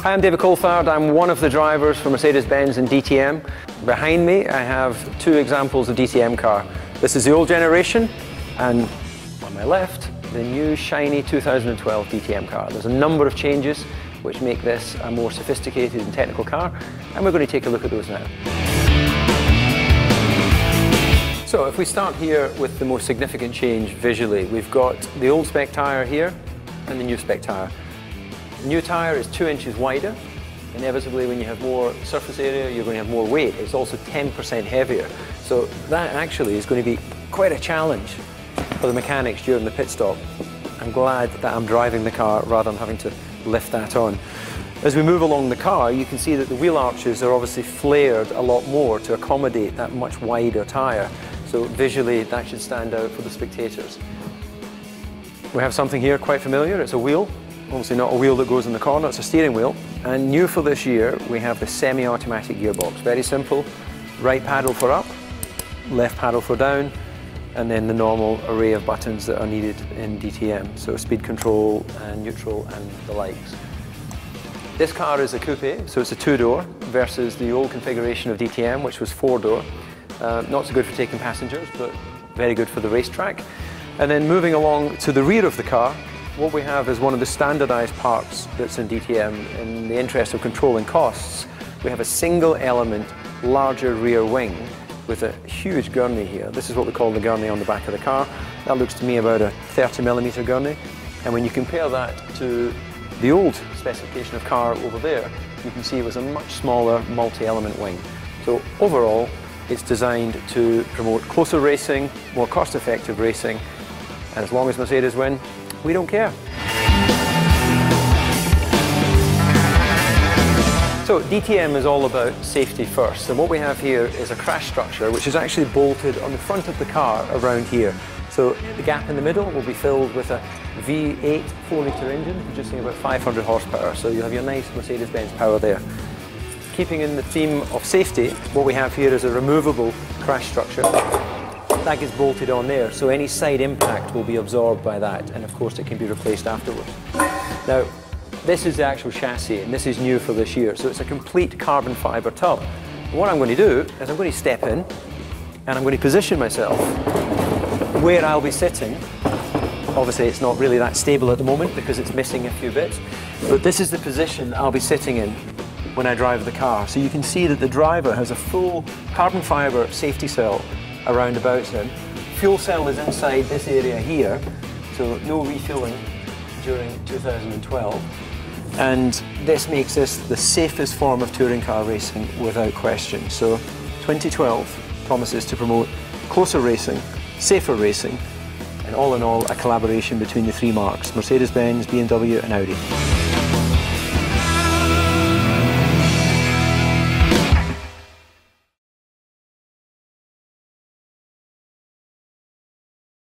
Hi, I'm David Coulthard. I'm one of the drivers for Mercedes-Benz and DTM. Behind me I have two examples of DTM car. This is the old generation, and on my left, the new shiny 2012 DTM car. There's a number of changes which make this a more sophisticated and technical car, and we're going to take a look at those now. So if we start here with the most significant change visually, we've got the old spec tyre here and the new spec tyre. The new tyre is 2 inches wider. Inevitably, when you have more surface area, you're going to have more weight. It's also 10% heavier. So that actually is going to be quite a challenge for the mechanics during the pit stop. I'm glad that I'm driving the car rather than having to lift that on. As we move along the car, you can see that the wheel arches are obviously flared a lot more to accommodate that much wider tyre. So visually, that should stand out for the spectators. We have something here quite familiar. It's a wheel. Obviously not a wheel that goes in the corner, it's a steering wheel. And new for this year, we have the semi-automatic gearbox. Very simple. Right paddle for up, left paddle for down, and then the normal array of buttons that are needed in DTM. So speed control and neutral and the likes. This car is a coupe, so it's a 2-door versus the old configuration of DTM, which was 4-door. Not so good for taking passengers, but very good for the racetrack. And then moving along to the rear of the car, what we have is one of the standardized parts that's in DTM. In the interest of controlling costs, we have a single element, larger rear wing with a huge gurney here. This is what we call the gurney on the back of the car. That looks to me about a 30mm gurney. And when you compare that to the old specification of car over there, you can see it was a much smaller multi-element wing. So overall, it's designed to promote closer racing, more cost-effective racing, and as long as Mercedes win, we don't care. So DTM is all about safety first, and what we have here is a crash structure which is actually bolted on the front of the car around here. So the gap in the middle will be filled with a V8 4-litre engine producing about 500 horsepower, so you have your nice Mercedes-Benz power there. Keeping in the theme of safety, what we have here is a removable crash structure. That gets bolted on there, so any side impact will be absorbed by that, and of course it can be replaced afterwards. Now, this is the actual chassis, and this is new for this year, so it's a complete carbon fibre tub. And what I'm going to do is I'm going to step in, and I'm going to position myself where I'll be sitting. Obviously it's not really that stable at the moment because it's missing a few bits, but this is the position I'll be sitting in when I drive the car. So you can see that the driver has a full carbon fibre safety cell around about him. Fuel cell is inside this area here, so no refueling during 2012. And this makes this the safest form of touring car racing without question. So 2012 promises to promote closer racing, safer racing, and all in all a collaboration between the three marques, Mercedes-Benz, BMW and Audi.